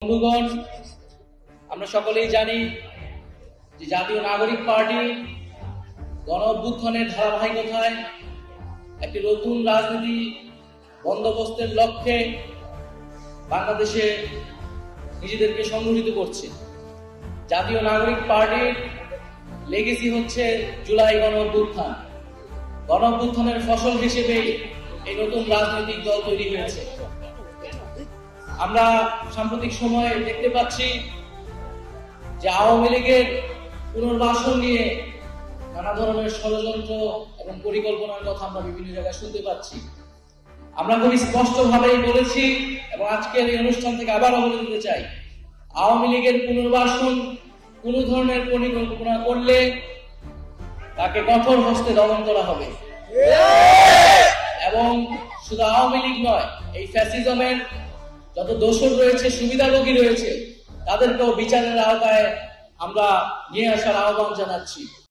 বন্ধুগণ, আমরা সকলেই জানি যে জাতীয় নাগরিক পার্টি গণ অভ্যুত্থানের ধারাবাহিকতায় একটি নতুন রাজনীতি বন্দোবস্তের লক্ষ্যে বাংলাদেশে নিজেদেরকে সংগঠিত করছে। জাতীয় নাগরিক পার্টির লেগেসি হচ্ছে জুলাই গণ অভ্যুত্থান। গণ অভ্যুত্থানের ফসল হিসেবে এই নতুন রাজনৈতিক দল তৈরি হয়েছে। আমরা সাম্প্রতিক সময়ে দেখতে পাচ্ছি যে আওয়ামী লীগের পুনর্বাসন নিয়ে নানা ধরনের ষড়যন্ত্র এবং পরিকল্পনার কথা আমরা বিভিন্ন জায়গায় শুনতে পাচ্ছি। আমরা খুবই স্পষ্টভাবেই বলেছি এবং আজকের এই অনুষ্ঠান থেকে আবারও বলে দিতে চাই, আওয়ামী লীগের পুনর্বাসন কোন ধরনের পরিকল্পনা করলে তাকে কঠোর হস্তে দমন করা হবে। এবং শুধু আওয়ামী লীগ নয়, এই ফ্যাসিজমের যত দোষর রয়েছে, সুবিধাভোগী রয়েছে, তাদেরকেও বিচারের আওতায় আমরা নিয়ে আসার আহ্বান জানাচ্ছি।